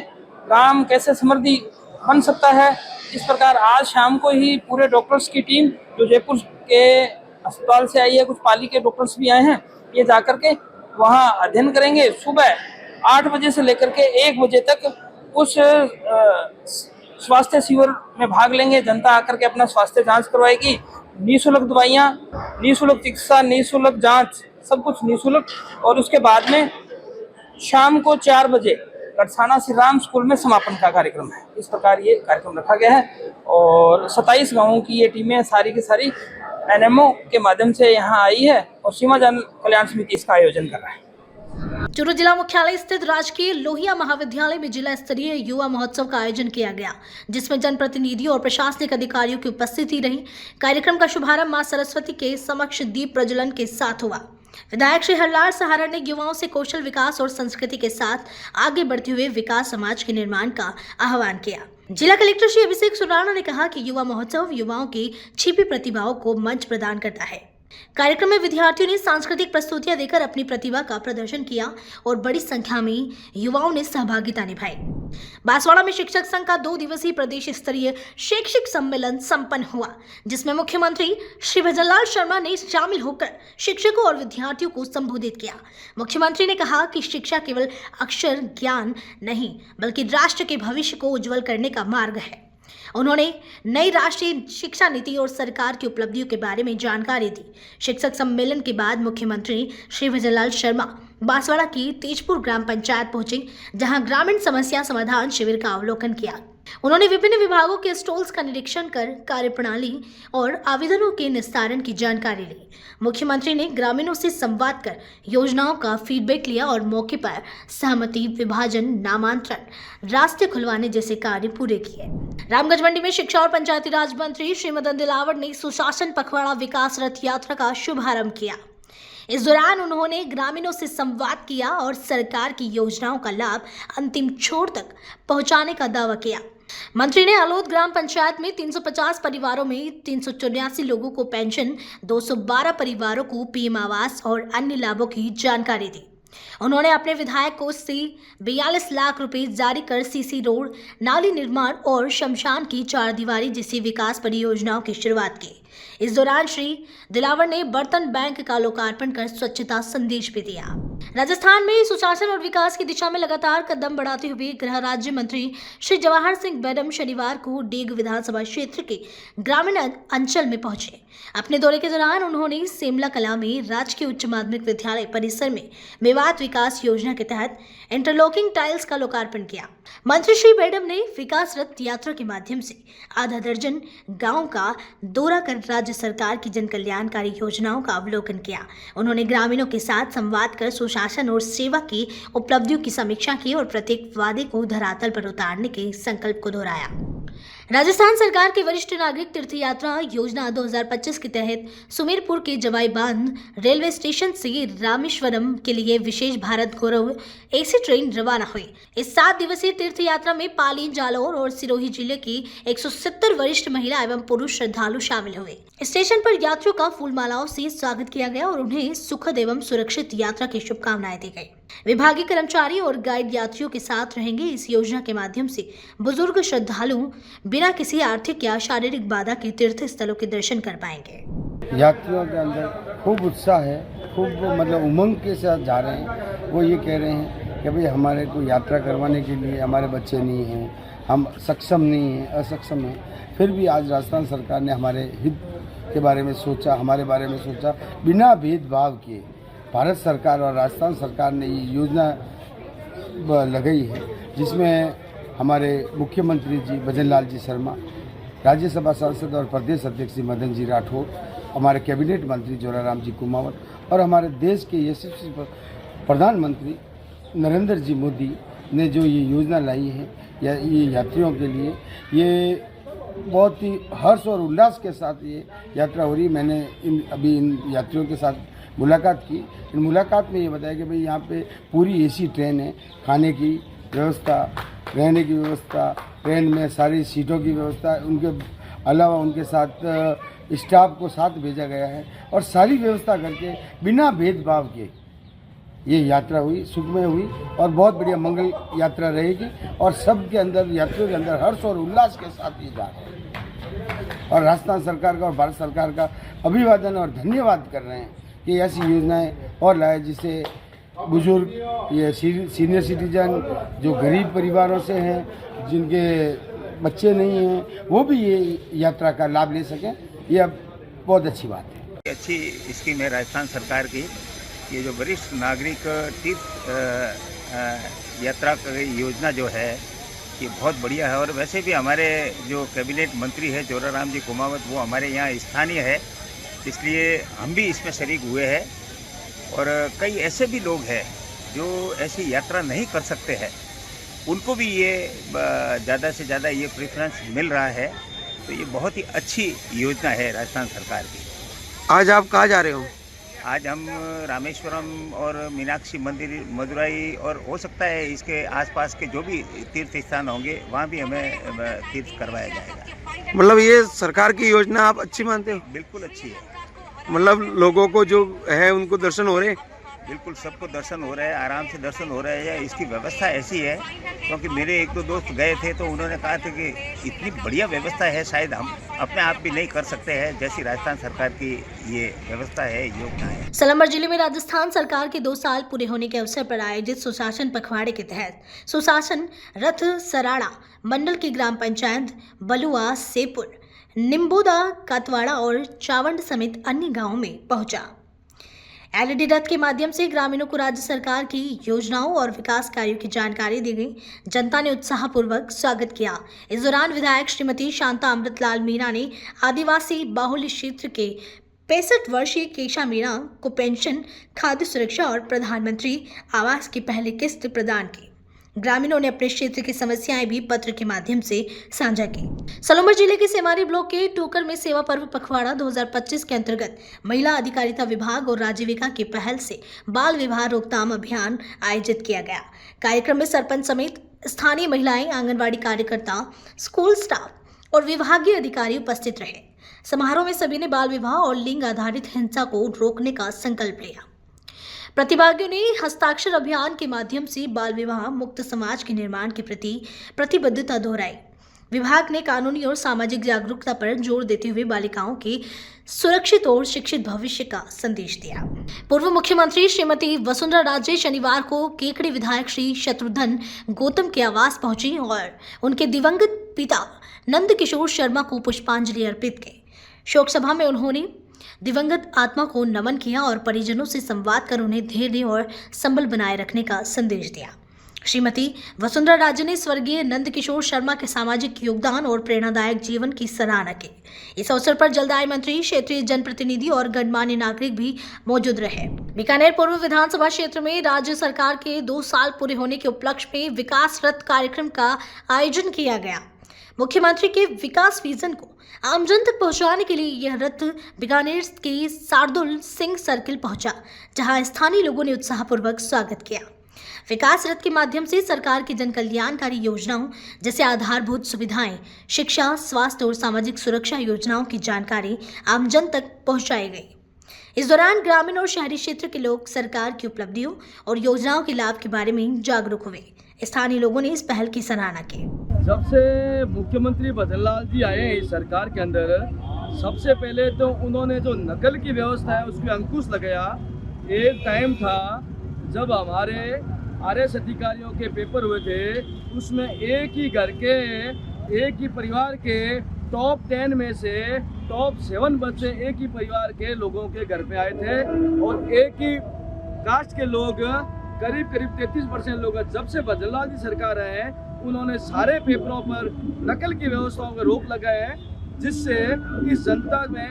गांव कैसे समृद्धि बन सकता है। इस प्रकार आज शाम को ही पूरे डॉक्टर्स की टीम जो जयपुर के अस्पताल से आई है, कुछ पाली के डॉक्टर्स भी आए हैं, ये जाकर के वहाँ अध्ययन करेंगे। सुबह 8 बजे से लेकर के 1 बजे तक उस स्वास्थ्य शिविर में भाग लेंगे। जनता आकर के अपना स्वास्थ्य जांच करवाएगी। निःशुल्क दवाइयाँ, निःशुल्क चिकित्सा, निःशुल्क जांच, सब कुछ निःशुल्क। और उसके बाद में शाम को 4 बजे गढ़साना श्री राम स्कूल में समापन का कार्यक्रम है। इस प्रकार ये कार्यक्रम रखा गया है और 27 गांवों की ये टीमें सारी की सारी NMO के माध्यम से यहाँ आई है और सीमा जन कल्याण समिति इसका आयोजन कर रहा है। चूरू जिला मुख्यालय स्थित राजकीय लोहिया महाविद्यालय में जिला स्तरीय युवा महोत्सव का आयोजन किया गया, जिसमें जनप्रतिनिधियों और प्रशासनिक अधिकारियों की उपस्थिति रही। कार्यक्रम का शुभारंभ मां सरस्वती के समक्ष दीप प्रज्वलन के साथ हुआ। विधायक श्री हरलाल सहारण ने युवाओं से कौशल विकास और संस्कृति के साथ आगे बढ़ते हुए विकास समाज के निर्माण का आह्वान किया। जिला कलेक्टर श्री अभिषेक सुराणा ने कहा कि युवा महोत्सव युवाओं की छिपी प्रतिभाओं को मंच प्रदान करता है। कार्यक्रम में विद्यार्थियों ने सांस्कृतिक प्रस्तुतियां देकर अपनी प्रतिभा का प्रदर्शन किया और बड़ी संख्या में युवाओं ने सहभागिता निभाई। बांसवाड़ा में शिक्षक संघ का 2 दिवसीय प्रदेश स्तरीय शैक्षिक सम्मेलन संपन्न हुआ, जिसमें मुख्यमंत्री श्री भजनलाल शर्मा ने शामिल होकर शिक्षकों और विद्यार्थियों को संबोधित किया। मुख्यमंत्री ने कहा कि शिक्षा केवल अक्षर ज्ञान नहीं, बल्कि राष्ट्र के भविष्य को उज्जवल करने का मार्ग है। उन्होंने नई राष्ट्रीय शिक्षा नीति और सरकार की उपलब्धियों के बारे में जानकारी दी। शिक्षक सम्मेलन के बाद मुख्यमंत्री श्री भजनलाल शर्मा बांसवाड़ा की तेजपुर ग्राम पंचायत पहुंचे, जहां ग्रामीण समस्या समाधान शिविर का अवलोकन किया। उन्होंने विभिन्न विभागों के स्टॉल्स का निरीक्षण कर कार्यप्रणाली और आवेदनों के निस्तारण की जानकारी ली। मुख्यमंत्री ने ग्रामीणों से संवाद कर योजनाओं का फीडबैक लिया और मौके पर सहमति, विभाजन, नामांतरण, रास्ते खुलवाने जैसे कार्य पूरे किए। रामगंज मंडी में शिक्षा और पंचायती राज मंत्री श्री मदन दिलावर ने सुशासन पखवाड़ा विकास रथ यात्रा का शुभारंभ किया। इस दौरान उन्होंने ग्रामीणों से संवाद किया और सरकार की योजनाओं का लाभ अंतिम छोर तक पहुंचाने का दावा किया। मंत्री ने अलोद ग्राम पंचायत में 350 परिवारों में 384 लोगों को पेंशन, 212 परिवारों को पीएम आवास और अन्य लाभों की जानकारी दी। उन्होंने अपने विधायक कोष से 42 लाख रुपए जारी कर सीसी रोड, नाली निर्माण और शमशान की 4 दीवारी जैसी विकास परियोजनाओं की शुरुआत की। इस दौरान श्री दिलावर ने बर्तन बैंक का लोकार्पण कर स्वच्छता संदेश भी दिया। राजस्थान में सुशासन और विकास की दिशा में लगातार कदम बढ़ाते हुए गृह राज्य मंत्री श्री जवाहर सिंह मैडम शनिवार को डेग विधानसभा क्षेत्र के ग्रामीण अंचल में पहुंचे। अपने दौरे के दौरान उन्होंने सेमला कला में राजकीय उच्च माध्यमिक विद्यालय परिसर में मेवात विकास योजना के तहत इंटरलॉकिंग टाइल्स का लोकार्पण किया। मंत्री श्री मैडम ने विकास रथ यात्रा के माध्यम से आधा दर्जन गांव का दौरा कर राज्य सरकार की जन कल्याणकारी योजनाओं का अवलोकन किया। उन्होंने ग्रामीणों के साथ संवाद कर सुशासन और सेवा की उपलब्धियों की समीक्षा की और प्रत्येक वादे को धरातल पर उतारने के संकल्प को दोहराया। राजस्थान सरकार की वरिष्ठ नागरिक तीर्थ यात्रा योजना 2025 के तहत सुमेरपुर के जवाई बांध रेलवे स्टेशन से रामेश्वरम के लिए विशेष भारत गौरव एसी ट्रेन रवाना हुई। इस 7 दिवसीय तीर्थ यात्रा में पाली, जालौर और सिरोही जिले की 170 वरिष्ठ महिला एवं पुरुष श्रद्धालु शामिल हुए। स्टेशन पर यात्रियों का फूल मालाओं से स्वागत किया गया और उन्हें सुखद एवं सुरक्षित यात्रा की शुभकामनाएं दी गई। विभागीय कर्मचारी और गाइड यात्रियों के साथ रहेंगे। इस योजना के माध्यम से बुजुर्ग श्रद्धालु बिना किसी आर्थिक या शारीरिक बाधा के तीर्थ स्थलों के दर्शन कर पाएंगे। यात्रियों के अंदर खूब उत्साह है, खूब मतलब उमंग के साथ जा रहे हैं। वो ये कह रहे हैं कि भाई हमारे को यात्रा करवाने के लिए हमारे बच्चे नहीं हैं, हम सक्षम नहीं हैं, असक्षम हैं, फिर भी आज राजस्थान सरकार ने हमारे हित के बारे में सोचा, हमारे बारे में सोचा, बिना भेदभाव किए। भारत सरकार और राजस्थान सरकार ने ये योजना लगाई है जिसमें हमारे मुख्यमंत्री जी भजन लाल जी शर्मा, राज्यसभा सांसद और प्रदेश अध्यक्ष मदन जी राठौर, हमारे कैबिनेट मंत्री जोराराम जी कुमावत और हमारे देश के यशस्वी प्रधानमंत्री नरेंद्र जी मोदी ने जो ये योजना लाई है या ये यात्रियों के लिए, ये बहुत ही हर्ष और उल्लास के साथ ये यात्रा हो रही है। मैंने अभी इन यात्रियों के साथ मुलाकात की। इन मुलाकात में ये बताया कि भाई यहाँ पे पूरी एसी ट्रेन है, खाने की व्यवस्था, रहने की व्यवस्था, ट्रेन में सारी सीटों की व्यवस्था, उनके अलावा उनके साथ स्टाफ को साथ भेजा गया है और सारी व्यवस्था करके बिना भेदभाव के ये यात्रा हुई, सुखमय हुई और बहुत बढ़िया मंगल यात्रा रहेगी और सबके अंदर, यात्रियों के अंदर हर्ष और उल्लास के साथ ये जा रहे हैं और राजस्थान सरकार का और भारत सरकार का अभिवादन और धन्यवाद कर रहे हैं कि ऐसी योजनाएं और लाए जिससे बुजुर्ग, ये सीनियर सिटीजन जो गरीब परिवारों से हैं, जिनके बच्चे नहीं हैं, वो भी ये यात्रा का लाभ ले सकें। ये अब बहुत अच्छी बात है। अच्छी स्कीम है राजस्थान सरकार की। ये जो वरिष्ठ नागरिक तीर्थ यात्रा की योजना जो है ये बहुत बढ़िया है और वैसे भी हमारे जो कैबिनेट मंत्री है जोराराम जी कुमावत, वो हमारे यहाँ स्थानीय है, इसलिए हम भी इसमें शरीक हुए हैं। और कई ऐसे भी लोग हैं जो ऐसी यात्रा नहीं कर सकते हैं, उनको भी ये ज़्यादा से ज़्यादा ये प्रेफरेंस मिल रहा है। तो ये बहुत ही अच्छी योजना है राजस्थान सरकार की। आज आप कहाँ जा रहे हो? आज हम रामेश्वरम और मीनाक्षी मंदिर, मदुराई और हो सकता है इसके आसपास के जो भी तीर्थ स्थान होंगे वहाँ भी हमें तीर्थ करवाया जाएगा। मतलब ये सरकार की योजना आप अच्छी मानते हो? बिल्कुल अच्छी है। मतलब लोगों को जो है उनको दर्शन हो रहे हैं? बिल्कुल सबको दर्शन हो रहा है, आराम से दर्शन हो रहे हैं। इसकी व्यवस्था ऐसी है क्योंकि मेरे 1-2 दोस्त गए थे तो उन्होंने कहा था कि इतनी बढ़िया व्यवस्था है, शायद हम अपने आप भी नहीं कर सकते हैं जैसी राजस्थान सरकार की ये व्यवस्था है, योजना है। सलम्बर जिले में राजस्थान सरकार के 2 साल पूरे होने के अवसर पर आयोजित सुशासन पखवाड़े के तहत सुशासन रथ सराड़ा मंडल की ग्राम पंचायत बलुआ, सेपुर, निम्बोदा, कातवाड़ा और चावंड समेत अन्य गांवों में पहुंचा। एलईडी रथ के माध्यम से ग्रामीणों को राज्य सरकार की योजनाओं और विकास कार्यों की जानकारी दी गई। जनता ने उत्साहपूर्वक स्वागत किया। इस दौरान विधायक श्रीमती शांता अमृतलाल मीणा ने आदिवासी बाहुल्य क्षेत्र के 65 वर्षीय केशा मीणा को पेंशन, खाद्य सुरक्षा और प्रधानमंत्री आवास की पहली किस्त प्रदान की। ग्रामीणों ने अपने क्षेत्र की समस्याएं भी पत्र के माध्यम से साझा की। सलम्बर जिले के सेमारी ब्लॉक के टोकर में सेवा पर्व पखवाड़ा 2025 के अंतर्गत महिला अधिकारिता विभाग और आजीविका की पहल से बाल विवाह रोकथाम अभियान आयोजित किया गया। कार्यक्रम में सरपंच समेत स्थानीय महिलाएं, आंगनबाड़ी कार्यकर्ता, स्कूल स्टाफ और विभागीय अधिकारी उपस्थित रहे। समारोह में सभी ने बाल विवाह और लिंग आधारित हिंसा को रोकने का संकल्प लिया। प्रतिभागियों ने हस्ताक्षर अभियान के माध्यम से बाल विवाह मुक्त समाज के निर्माण के प्रति प्रतिबद्धता दोहराई। विभाग ने कानूनी और सामाजिक जागरूकता पर जोर देते हुए बालिकाओं के सुरक्षित और शिक्षित भविष्य का संदेश दिया। पूर्व मुख्यमंत्री श्रीमती वसुंधरा राजे शनिवार को केकड़ी विधायक श्री शत्रुघ्न गौतम के आवास पहुंची और उनके दिवंगत पिता नंद किशोर शर्मा को पुष्पांजलि अर्पित की। शोक सभा में उन्होंने दिवंगत आत्मा को नमन किया और परिजनों से संवाद कर उन्हें धैर्य और संबल बनाए रखने का संदेश दिया। श्रीमती वसुंधरा राजे ने स्वर्गीय नंद किशोर शर्मा के सामाजिक योगदान और प्रेरणादायक जीवन की सराहना की। इस अवसर पर जलदाय मंत्री, क्षेत्रीय जनप्रतिनिधि और गणमान्य नागरिक भी मौजूद रहे। बीकानेर पूर्व विधानसभा क्षेत्र में राज्य सरकार के 2 साल पूरे होने के उपलक्ष्य में विकास रथ कार्यक्रम का आयोजन किया गया। मुख्यमंत्री के विकास विजन को आमजन तक पहुंचाने के लिए यह रथ बीकानेर के शार्दुल सिंह सर्किल पहुंचा, जहां स्थानीय लोगों ने उत्साहपूर्वक स्वागत किया। विकास रथ के माध्यम से सरकार की जन कल्याणकारी योजनाओं जैसे आधारभूत सुविधाएं, शिक्षा, स्वास्थ्य और सामाजिक सुरक्षा योजनाओं की जानकारी आमजन तक पहुंचाई गई। इस दौरान ग्रामीण और शहरी क्षेत्र के लोग सरकार की उपलब्धियों और योजनाओं के लाभ के बारे में जागरूक हुए। स्थानीय लोगों ने इस पहल की सराहना की। जब से मुख्यमंत्री भजनलाल जी आए हैं इस सरकार के अंदर, सबसे पहले तो उन्होंने जो नकल की व्यवस्था है उसकी अंकुश लगाया। एक टाइम था जब हमारे आरएस अधिकारियों के पेपर हुए थे, उसमें एक ही घर के, एक ही परिवार के टॉप 10 में से टॉप 7 बच्चे एक ही परिवार के लोगों के घर पे आए थे और एक ही कास्ट के लोग करीब 33% लोग। जब से भजनलाल जी सरकार है उन्होंने सारे पेपरों पर नकल की व्यवस्थाओं पर रोक लगाया है, जिससे इस जनता में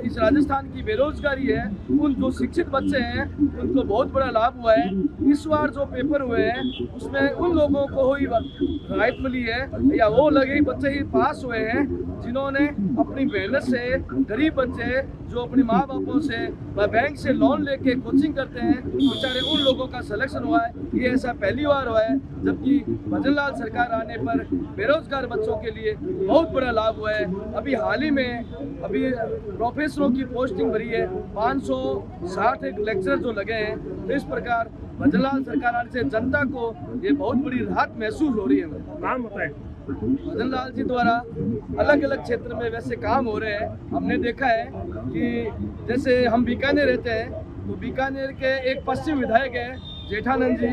इस राजस्थान की बेरोजगारी है, उन जो शिक्षित बच्चे हैं उनको बहुत बड़ा लाभ हुआ है। इस बार जो पेपर हुए हैं उसमें उन लोगों को ही राहत मिली है या वो लगे बच्चे ही पास हुए हैं जिन्होंने अपनी मेहनत से, गरीब बच्चे जो अपने माँ बापों से व बैंक से लोन लेके कोचिंग करते हैं, बेचारे उन लोगों का सिलेक्शन हुआ है। ये ऐसा पहली बार हुआ है, जबकि भजनलाल सरकार आने पर बेरोजगार बच्चों के लिए बहुत बड़ा लाभ हुआ है। अभी हाल ही में प्रोफेसरों की पोस्टिंग भरी है, 560 लेक्चर जो लगे हैं। तो इस प्रकार भजनलाल सरकार आने से जनता को ये बहुत बड़ी राहत महसूस हो रही है। नाम बताएं। भजनलाल जी द्वारा अलग अलग क्षेत्र में वैसे काम हो रहे हैं। हमने देखा है कि जैसे हम बीकानेर रहते हैं तो बीकानेर के एक पश्चिम विधायक है जेठानंद जी,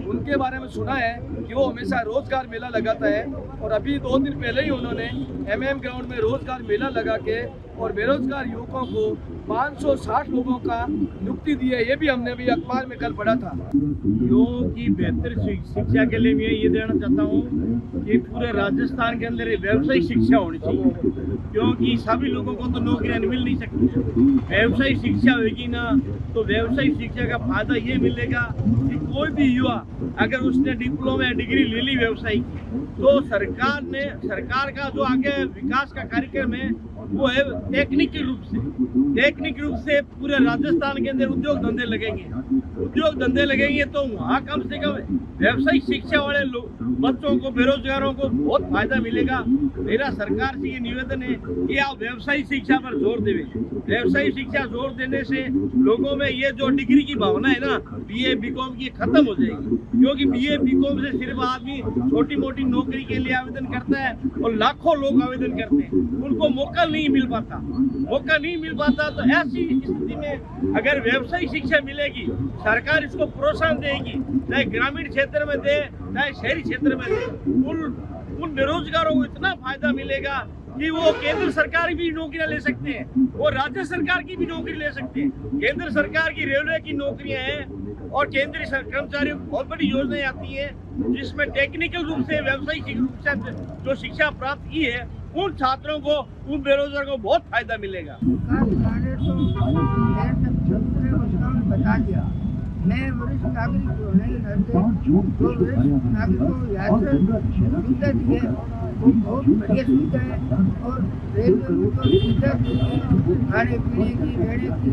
उनके बारे में सुना है कि वो हमेशा रोजगार मेला लगाता है और अभी 2 दिन पहले ही उन्होंने MM ग्राउंड में रोजगार मेला लगा के और बेरोजगार युवकों को 560 लोगों का नियुक्ति दी है। ये भी हमने अभी अखबार में कल पढ़ा था। युवाओं की बेहतर शिक्षा के लिए मैं ये देना चाहता हूँ कि पूरे राजस्थान के अंदर व्यावसायिक शिक्षा होनी चाहिए, क्योंकि सभी लोगों को तो नौकरियां मिल नहीं सकती। व्यावसायिक शिक्षा होगी ना तो व्यावसायिक शिक्षा का फायदा ये मिलेगा कि कोई भी युवा अगर उसने डिप्लोमा या डिग्री ले ली व्यवसाय की, तो सरकार का जो आगे विकास का कार्यक्रम है वो है टेक्निकल रूप से पूरे राजस्थान के अंदर उद्योग धंधे लगेंगे तो वहाँ कम से कम व्यावसायिक शिक्षा वाले बच्चों को, बेरोजगारों को बहुत फायदा मिलेगा। मेरा सरकार से ये निवेदन है कि आप व्यवसायिक शिक्षा पर जोर दें। व्यवसायिक शिक्षा जोर देने से लोगों में ये जो डिग्री की भावना है ना, BA BCom की खत्म हो जाएगी, क्योंकि BA BCom से सिर्फ आदमी छोटी मोटी नौकरी के लिए आवेदन करता है और लाखों लोग आवेदन करते हैं, उनको मौका नहीं मिल पाता। तो ऐसी स्थिति में अगर व्यवसायिक शिक्षा मिलेगी, सरकार इसको प्रोत्साहन देगी, चाहे ग्रामीण क्षेत्र में दे चाहे शहरी क्षेत्र में दे, उन बेरोजगारों को इतना फायदा मिलेगा कि वो केंद्र सरकार की भी नौकरियां ले सकते हैं और राज्य सरकार की भी नौकरी ले सकते हैं। केंद्र सरकार की रेलवे की नौकरियां हैं और केंद्रीय कर्मचारियों को बहुत बड़ी योजनाएं आती हैं, जिसमें टेक्निकल रूप से व्यावसायिक रूप से जो शिक्षा प्राप्त की है उन छात्रों को, उन बेरोजगार को बहुत फायदा मिलेगा। बता दिया, मैं वरिष्ठ नागरिक होने के नाते जो वरिष्ठ नागरिकों को यात्रा सुविधा दी है वो बहुत बढ़िया सुविधा है और रेलवे में तो सुविधा दी है खाने पीने की, रहने की,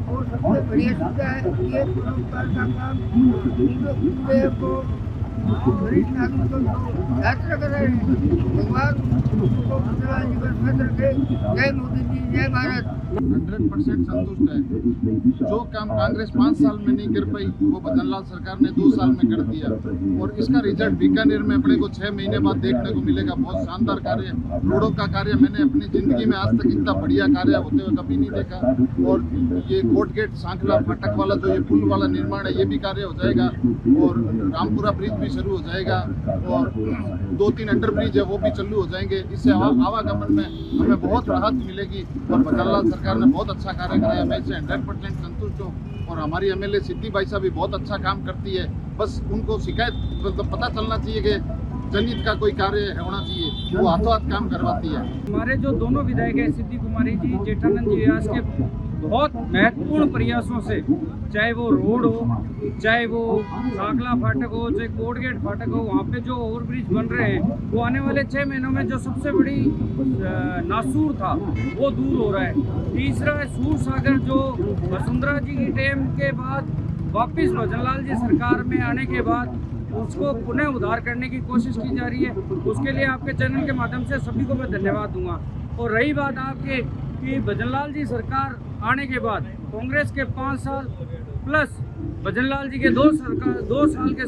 और सबसे बढ़िया सुविधा है। ये परोपकार का काम को वरिष्ठ नागरिकों को यात्रा कर रहे हैं। भगवान उनको जीवन रखे। जय मोदी जी, जय भारत। 100% संतुष्ट है। जो काम कांग्रेस 5 साल में नहीं कर पाई वो भजनलाल सरकार ने 2 साल में कर दिया और इसका रिजल्ट बीकानेर में अपने को 6 महीने बाद देखने को मिलेगा। बहुत शानदार कार्य, रोडों का कार्य मैंने अपनी ज़िंदगी में आज तक इतना बढ़िया कार्य होते हुए कभी नहीं देखा। और ये कोर्ट गेट सांखला फाटक वाला जो ये पुल वाला निर्माण है ये भी कार्य हो जाएगा और रामपुरा ब्रिज भी शुरू हो जाएगा और 2-3 अंडर ब्रिज है वो भी चालू हो जाएंगे। इससे आवागमन में हमें बहुत राहत मिलेगी और भजनलाल सरकार ने बहुत अच्छा कार्य कराया। मैं इससे 100% संतुष्ट हूँ और हमारी एमएलए सिद्धि बाई साहब भी बहुत अच्छा काम करती है। बस उनको शिकायत मतलब पता चलना चाहिए कि जनहित का कोई कार्य होना चाहिए, वो हाथों हाथ काम करवाती है। हमारे जो दोनों विधायक हैं सिद्धि कुमारी जी, जेठानंद जी व्यास के बहुत महत्वपूर्ण प्रयासों से, चाहे वो रोड हो, चाहे वो सांखला फाटक हो, चाहे कोर्ट गेट फाटक हो, वहाँ पे जो ओवरब्रिज बन रहे हैं वो आने वाले 6 महीनों में जो सबसे बड़ी नासूर था वो दूर हो रहा है। तीसरा सूर सागर जो वसुंधरा जी की टाइम के बाद वापस भजनलाल जी सरकार में आने के बाद उसको पुनः उद्धार करने की कोशिश की जा रही है। उसके लिए आपके चैनल के माध्यम से सभी को मैं धन्यवाद दूंगा। और रही बात आपके कि भजनलाल जी सरकार आने के बाद कांग्रेस के 5 साल प्लस भजनलाल जी के 2 साल के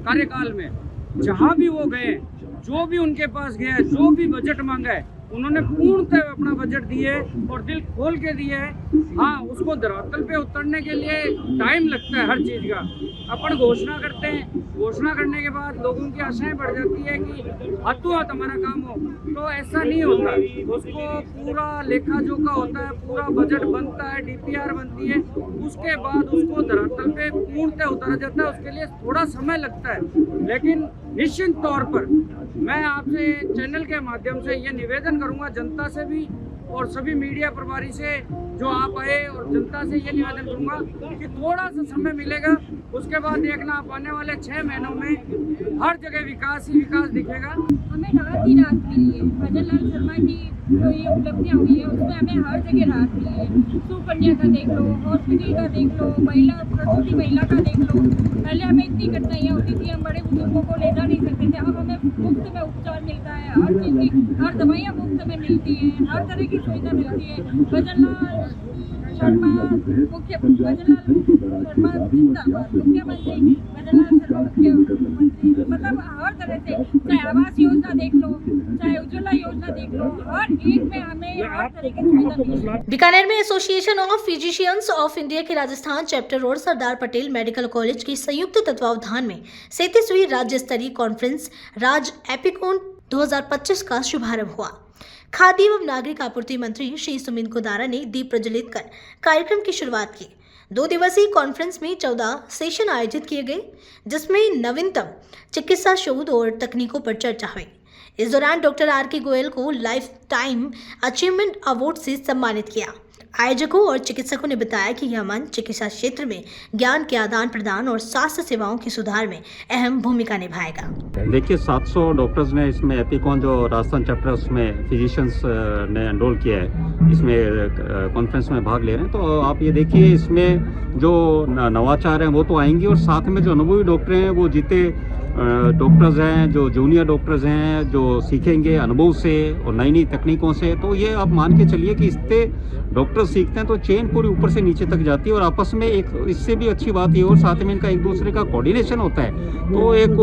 कार्यकाल में जहां भी वो गए, जो भी उनके पास गया है, जो भी बजट मांगा है, उन्होंने पूर्णतः अपना बजट दिए और दिल खोल के दिए है। हाँ, उसको धरातल पे उतरने के लिए टाइम लगता है हर चीज़ का। अपन घोषणा करते हैं, घोषणा करने के बाद लोगों की आशाएं बढ़ जाती है कि हाथों हाथ हमारा काम हो, तो ऐसा नहीं होता। उसको पूरा लेखा जोखा होता है, पूरा बजट बनता है, DPR बनती है, उसके बाद उसको धरातल पे पूर्णतः उतारा जाता है। उसके लिए थोड़ा समय लगता है, लेकिन निश्चित तौर पर मैं आपसे चैनल के माध्यम से ये निवेदन करूंगा, जनता से भी और सभी मीडिया प्रभारी से जो आप आए, और जनता से ये निवेदन करूंगा कि थोड़ा सा समय मिलेगा, उसके बाद देखना आप आने वाले 6 महीनों में हर जगह विकास ही विकास दिखेगा। हमें राहत ही राहत मिली है। भजनलाल शर्मा की जो ये उपलब्धियाँ हुई है उसमें हमें हर जगह राहत मिली है। सुकन्या का देख लो, हॉस्पिटल का देख लो, महिला प्रसूति महिला का देख लो। पहले हमें इतनी कठिनाइयाँ होती थी, हम बड़े बुजुर्गों को ले जा नहीं सकते थे। अब हमें मुफ्त में उपचार मिलता है, हर चीज़ की, हर दवाइयाँ मुफ्त में मिलती हैं, हर तरह की सुविधा मिलती है। भजनलाल शर्मा मुख्यमंत्री, मतलब हर तरह से, चाहे आवास योजना देख लो, चाहे उज्ज्वला योजना देख लो, हर एक में हमें हर तरह की सुविधा मिली है। बीकानेर में association of physicians of India के Rajasthan chapter road Sardar Patel medical college की संयुक्त तत्वावधान में 37वीं राज्य स्तरीय कॉन्फ्रेंस राज एपिकोन 2025 का शुभारंभ हुआ। खाद्य एवं नागरिक आपूर्ति मंत्री श्री सुमित गोदारा ने दीप प्रज्वलित कर कार्यक्रम की शुरुआत की। 2 दिवसीय कॉन्फ्रेंस में 14 सेशन आयोजित किए गए, जिसमें नवीनतम चिकित्सा शोध और तकनीकों पर चर्चा हुई। इस दौरान डॉक्टर RK गोयल को लाइफ टाइम अचीवमेंट अवार्ड से सम्मानित किया। आयोजकों और चिकित्सकों ने बताया कि यह मंच चिकित्सा क्षेत्र में ज्ञान के आदान प्रदान और स्वास्थ्य सेवाओं के सुधार में अहम भूमिका निभाएगा। देखिए, 700 डॉक्टर्स ने इसमें एपिकॉन जो राजस्थान चैप्टर उसमें फिजिशियंस ने एनरोल किया है, इसमें कॉन्फ्रेंस में भाग ले रहे हैं। तो आप ये देखिए, इसमें जो नवाचार हैं वो तो आएंगे और साथ में जो अनुभवी डॉक्टर हैं, वो जीते डॉक्टर्स हैं, जो जूनियर डॉक्टर्स हैं, जो सीखेंगे अनुभव से और नई नई तकनीकों से। तो ये आप मान के चलिए कि इससे डॉक्टर सीखते हैं तो चेन पूरी ऊपर से नीचे तक जाती है और आपस में एक, इससे भी अच्छी बात ये और साथ में इनका एक दूसरे का कोऑर्डिनेशन होता है। तो एक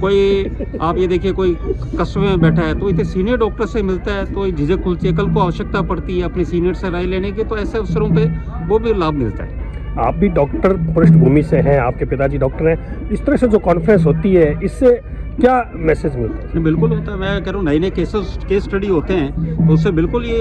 कोई आप ये देखिए, कोई कस्बे में बैठा है तो इतने सीनियर डॉक्टर से मिलता है तो झिझक खुलती है, कल को आवश्यकता पड़ती है अपने सीनियर से राय लेने की, तो ऐसे अवसरों पर वो भी लाभ मिलता है। आप भी डॉक्टर पृष्ठभूमि से हैं, आपके पिताजी डॉक्टर हैं, इस तरह से जो कॉन्फ्रेंस होती है इससे क्या मैसेज मिलता है? बिल्कुल होता है। मैं कह रहा हूँ, नए नए केस स्टडी होते हैं तो उससे बिल्कुल ये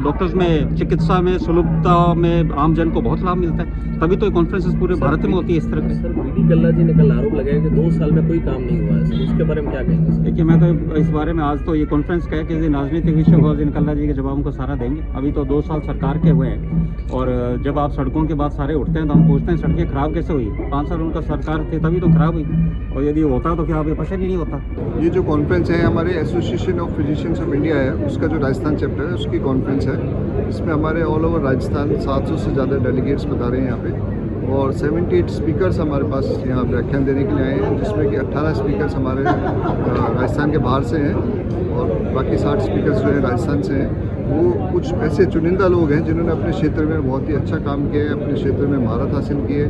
डॉक्टर्स में, चिकित्सा में, सुलभता में आम जन को बहुत लाभ मिलता है। तभी तो कॉन्फ्रेंसेस पूरे भारत में होती है इस तरह की। सर, बीडी कल्ला जी ने कल आरोप लगाया कि 2 साल में कोई काम नहीं हुआ है, सर उसके बारे में क्या कहेंगे? देखिए, मैं तो इस बारे में आज तो ये कॉन्फ्रेंस का है कि राजनीतिक विषय हुआ, जिन कल्ला जी के जवाब को सारा देंगे। अभी तो 2 साल सरकार के हुए हैं और जब आप सड़कों के बाद सारे उठते हैं तो हम पूछते हैं सड़कें खराब कैसे हुई? 5 साल उनका सरकार थे तभी तो खराब हुई, और यदि होता तो क्या अभी पसंद ही नहीं होता। ये जो कॉन्फ्रेंस है हमारे association of physicians of India है, उसका जो राजस्थान चैप्टर है उसकी कॉन्फ्रेंस है। इसमें हमारे ऑल ओवर राजस्थान 700 से ज़्यादा डेलीगेट्स बता रहे हैं यहाँ पे। और 78 स्पीकर्स हमारे पास यहाँ व्याख्यान देने के लिए आए हैं, जिसमें कि 18 स्पीकर्स हमारे राजस्थान के बाहर से हैं और बाकी 60 स्पीकर्स जो हैं राजस्थान से हैं। वो कुछ ऐसे चुनिंदा लोग हैं जिन्होंने अपने क्षेत्र में बहुत ही अच्छा काम किया है, अपने क्षेत्र में महारत हासिल की है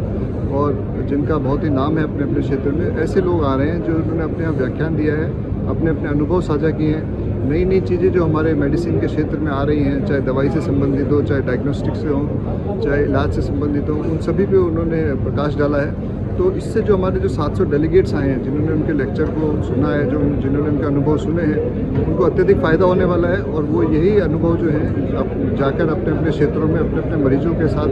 और जिनका बहुत ही नाम है अपने अपने क्षेत्र में। ऐसे लोग आ रहे हैं जो उन्होंने अपने यहाँ व्याख्यान दिया है, अपने अपने अनुभव साझा किए हैं। नई नई चीज़ें जो हमारे मेडिसिन के क्षेत्र में आ रही हैं, चाहे दवाई से संबंधित हो, चाहे डायग्नोस्टिक से हो, चाहे इलाज से संबंधित हो, उन सभी पे उन्होंने प्रकाश डाला है। तो इससे जो हमारे जो 700 डेलीगेट्स आए हैं, जिन्होंने उनके लेक्चर को सुना है, जिन्होंने उनके अनुभव सुने हैं, उनको अत्यधिक फ़ायदा होने वाला है और वो यही अनुभव जो है अब जाकर अपने अपने क्षेत्रों में अपने अपने मरीजों के साथ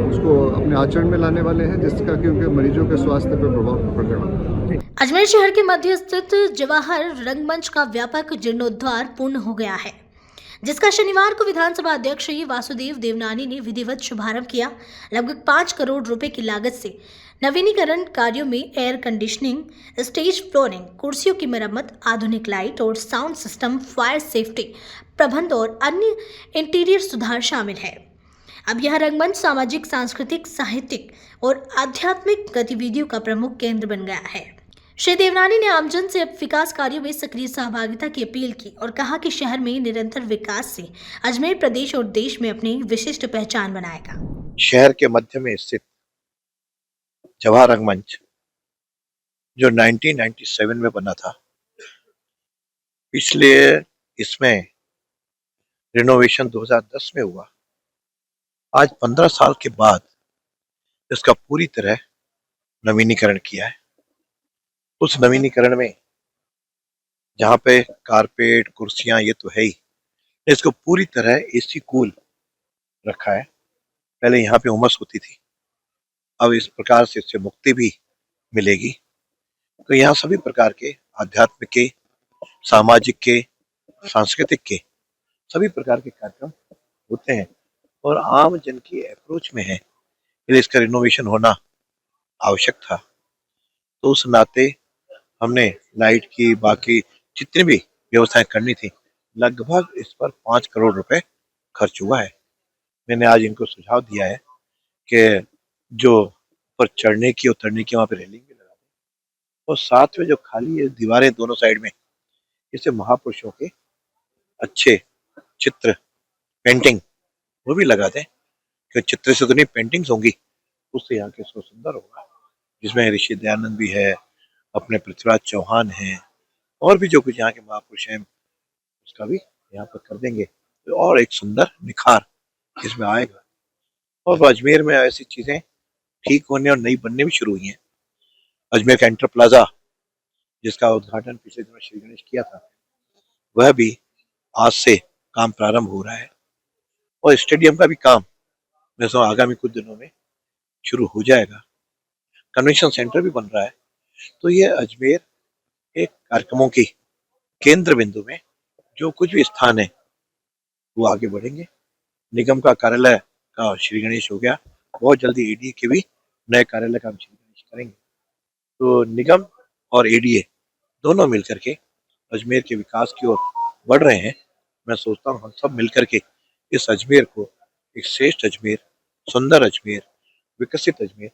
उसको अपने आचरण में लाने वाले हैं, जिसका कि उनके मरीजों के स्वास्थ्य पर प्रभाव पड़ने वाला है। अजमेर शहर के मध्य स्थित जवाहर रंगमंच का व्यापक जीर्णोद्धार पूर्ण हो गया है, जिसका शनिवार को विधानसभा अध्यक्ष श्री वासुदेव देवनानी ने विधिवत शुभारंभ किया। लगभग 5 करोड़ रुपए की लागत से नवीनीकरण कार्यों में एयर कंडीशनिंग, स्टेज फ्लोरिंग, कुर्सियों की मरम्मत, आधुनिक लाइट और साउंड सिस्टम, फायर सेफ्टी प्रबंध और अन्य इंटीरियर सुधार शामिल है। अब यह रंगमंच सामाजिक, सांस्कृतिक, साहित्यिक और आध्यात्मिक गतिविधियों का प्रमुख केंद्र बन गया है। श्री देवनानी ने आमजन से विकास कार्यों में सक्रिय सहभागिता की अपील की और कहा कि शहर में निरंतर विकास से अजमेर प्रदेश और देश में अपनी विशिष्ट पहचान बनाएगा। शहर के मध्य में स्थित जवाहर रंगमंच जो 1997 में बना था, इसलिए इसमें रिनोवेशन 2010 में हुआ। आज 15 साल के बाद इसका पूरी तरह नवीनीकरण किया है। उस नवीनीकरण में जहाँ पे कारपेट, कुर्सियाँ ये तो है ही, इसको पूरी तरह एसी कूल रखा है। पहले यहाँ पे उमस होती थी, अब इस प्रकार से इससे मुक्ति भी मिलेगी। तो यहाँ सभी प्रकार के आध्यात्मिक के, सामाजिक के, सांस्कृतिक के सभी प्रकार के कार्यक्रम होते हैं और आम जन की अप्रोच में है, इसलिए इसका रिनोवेशन होना आवश्यक था। तो उस नाते हमने लाइट की बाकी जितनी भी व्यवस्थाएं करनी थी, लगभग इस पर 5 करोड़ रुपए खर्च हुआ है। मैंने आज इनको सुझाव दिया है कि जो ऊपर चढ़ने की उतरने की वहाँ पे रेलिंग भी लगा दें और साथ में जो खाली है दीवारें दोनों साइड में, इससे महापुरुषों के अच्छे चित्र, पेंटिंग वो भी लगा दें कि चित्र से तो नहीं, पेंटिंग्स होंगी, उससे यहाँ के सो सुंदर होगा। जिसमें ऋषि दयानंद भी है, अपने पृथ्वीराज चौहान हैं और भी जो कुछ यहाँ के महापुरुष हैं उसका भी यहाँ पर कर देंगे तो और एक सुंदर निखार इसमें आएगा। और अजमेर में ऐसी चीजें ठीक होने और नई बनने भी शुरू हुई हैं। अजमेर का एंटर प्लाजा जिसका उद्घाटन पिछले दिनों श्री गणेश किया था, वह भी आज से काम प्रारंभ हो रहा है और स्टेडियम का भी काम मैं समझ आगामी कुछ दिनों में शुरू हो जाएगा। कन्वेंशन सेंटर भी बन रहा है। तो ये अजमेर एक कार्यक्रमों की केंद्र बिंदु में जो कुछ भी स्थान है वो आगे बढ़ेंगे। निगम का कार्यालय का श्री गणेश हो गया, बहुत जल्दी एडीए के भी नए कार्यालय का हम श्री गणेश करेंगे। तो निगम और एडीए दोनों मिलकर के अजमेर के विकास की ओर बढ़ रहे हैं। मैं सोचता हूँ हम सब मिलकर के इस अजमेर को एक श्रेष्ठ अजमेर, सुंदर अजमेर, विकसित अजमेर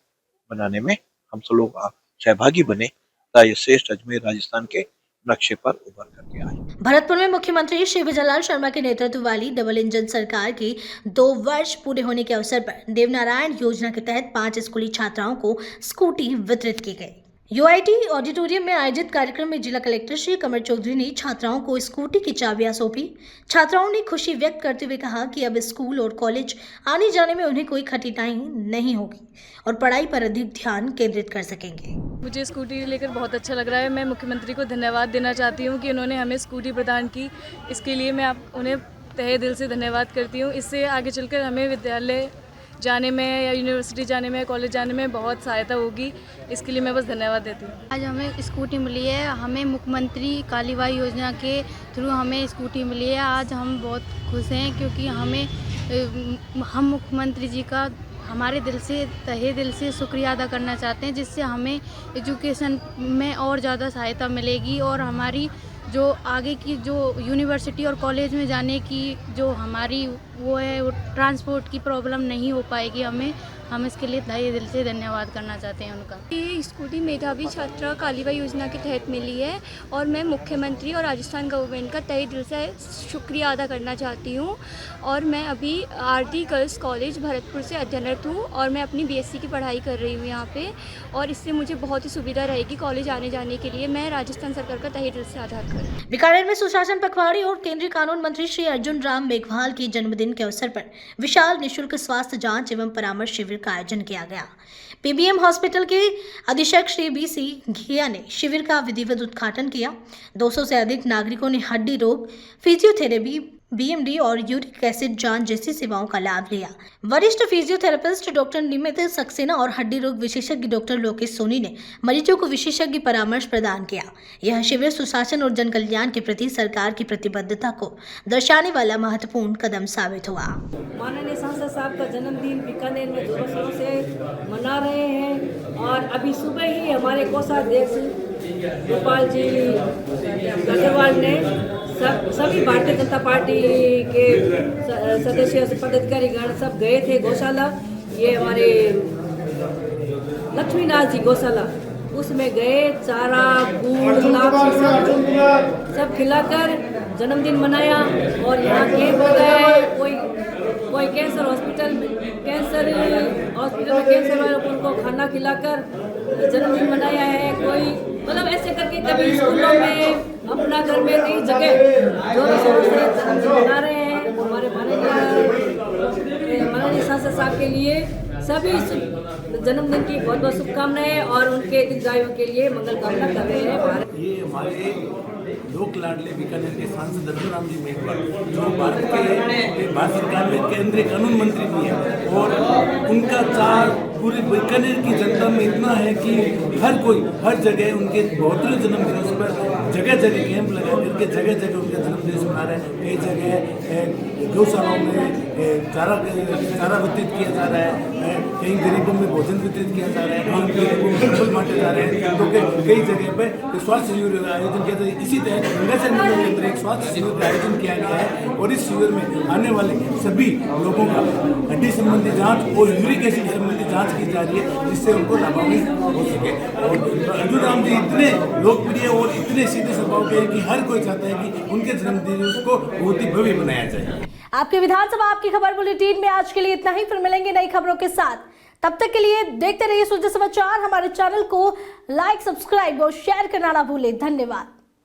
बनाने में हम सब लोग सहभागी बने ताकि ये श्रेष्ठ अजमेर राजस्थान के नक्शे पर उभर करके आए। भरतपुर में मुख्यमंत्री श्री विजयलाल शर्मा के नेतृत्व वाली डबल इंजन सरकार की 2 वर्ष पूरे होने के अवसर पर देवनारायण योजना के तहत 5 स्कूली छात्राओं को स्कूटी वितरित की गई। यूआईटी ऑडिटोरियम में आयोजित कार्यक्रम में जिला कलेक्टर श्री कमर चौधरी ने छात्राओं को स्कूटी की चाबियां सौंपी। छात्राओं ने खुशी व्यक्त करते हुए कहा कि अब स्कूल और कॉलेज आने जाने में उन्हें कोई कठिनाई नहीं होगी और पढ़ाई पर अधिक ध्यान केंद्रित कर सकेंगे। मुझे स्कूटी लेकर बहुत अच्छा लग रहा है। मैं मुख्यमंत्री को धन्यवाद देना चाहती हूँ कि उन्होंने हमें स्कूटी प्रदान की। इसके लिए मैं उन्हें तहे दिल से धन्यवाद करती हूँ। इससे आगे चलकर हमें विद्यालय जाने में या यूनिवर्सिटी जाने में, कॉलेज जाने में बहुत सहायता होगी। इसके लिए मैं बस धन्यवाद देती हूँ। आज हमें स्कूटी मिली है। हमें मुख्यमंत्री कालीबाई योजना के थ्रू हमें स्कूटी मिली है। आज हम बहुत खुश हैं क्योंकि हम मुख्यमंत्री जी का हमारे दिल से, तहे दिल से शुक्रिया अदा करना चाहते हैं, जिससे हमें एजुकेशन में और ज़्यादा सहायता मिलेगी और हमारी जो आगे की जो यूनिवर्सिटी और कॉलेज में जाने की जो हमारी वो है, वो ट्रांसपोर्ट की प्रॉब्लम नहीं हो पाएगी। हमें हम इसके लिए तहे दिल से धन्यवाद करना चाहते हैं उनका। ये स्कूटी मेधावी छात्रा कालीबाई योजना के तहत मिली है और मैं मुख्यमंत्री और राजस्थान गवर्नमेंट का तहे दिल से शुक्रिया अदा करना चाहती हूँ। और मैं अभी आरती गर्ल्स कॉलेज भरतपुर से अध्ययनरत हूँ और मैं अपनी बीएससी की पढ़ाई कर रही हूँ यहाँ पे, और इससे मुझे बहुत ही सुविधा रहेगी कॉलेज आने जाने के लिए। मैं राजस्थान सरकार का तहे दिल से आभार करती हूँ। बीकानेर में सुशासन पखवाड़ी और केंद्रीय कानून मंत्री श्री अर्जुन राम मेघवाल के जन्मदिन के अवसर पर विशाल निःशुल्क स्वास्थ्य जांच एवं परामर्श शिविर का आयोजन किया गया। पीबीएम हॉस्पिटल के अधीक्षक श्री बीसी घिया ने शिविर का विधिवत उद्घाटन किया। 200 से अधिक नागरिकों ने हड्डी रोग, फिजियोथेरेपी, बीएमडी और यूरिक एसिड जांच जैसी सेवाओं का लाभ लिया। वरिष्ठ फिजियोथेरेपिस्ट डॉक्टर निमित सक्सेना और हड्डी रोग विशेषज्ञ डॉक्टर लोकेश सोनी ने मरीजों को विशेषज्ञ परामर्श प्रदान किया। यह शिविर सुशासन और जन कल्याण के प्रति सरकार की प्रतिबद्धता को दर्शाने वाला महत्वपूर्ण कदम साबित हुआ। माननीय सांसद साहब का जन्मदिन बीकानेर में जोरों शोरों से मना रहे हैं और अभी सुबह ही हमारे कोषाध्यक्ष गोपाल जी अग्रवाल ने सभी भारतीय जनता पार्टी के सदस्य पदाधिकारीगण सब गए थे गौशाला। ये हमारे लक्ष्मीनाथ जी गौशाला, उसमें गए, चारा गुड़ सब खिलाकर जन्मदिन मनाया। और यहाँ कैंप लगाए, कोई कैंसर हॉस्पिटल में कैंसर वालों को उनको खाना खिलाकर जन्मदिन मनाया है। कोई मतलब ऐसे करके कभी स्कूलों में, अपना घर में, कई जगह जोरों शोरों से जन्मदिन मना रहे हैं। हमारे माननीय सांसद साहब के लिए सभी जन्मदिन की बहुत बहुत शुभकामनाएं और उनके दीर्घायु के लिए मंगल कामना कर रहे हैं। ये हमारे लोक लाडले बीकानेर के सांसद अर्जुन राम जी मेघवाल, जो भारत सरकार में केंद्रीय कानून मंत्री भी है, और उनका चार पूरे बीकानेर की जनता में इतना है कि हर कोई हर जगह उनके 72वें जन्मदिवस पर जगह जगह कैंप लगा करके जगह जगह उनका जन्मदिवस मना रहे हैं। कई जगह गौशालाओं में चारा वितरित किया जा रहा है, कहीं गरीबों में भोजन वितरित किया जा रहा है, कहीं गरीबों में कंबल बांटे जा रहे हैं। तो कई जगह पर स्वास्थ्य शिविर का आयोजन किया जाए। इसी तहत गंगासर मंडल के अंदर एक स्वास्थ्य शिविर का आयोजन किया गया है और इस शिविर में आने वाले सभी लोगों का हड्डी संबंधी जांच और यूरिक एसिड संबंधी जांच की जा रही है, जिससे उनको लाभान्वित हो सके। और अर्जुन राम जी इतने लोकप्रिय और इतने सीधे स्वभाव के हैं कि हर कोई चाहता है कि उनके जन्मदिन को बहुत ही भव्य बनाया जाए। आपके विधानसभा आपकी खबर बुलेटिन में आज के लिए इतना ही। फिर मिलेंगे नई खबरों के साथ। तब तक के लिए देखते रहिए सूर्य समाचार। हमारे चैनल को लाइक, सब्सक्राइब और शेयर करना ना भूलें। धन्यवाद।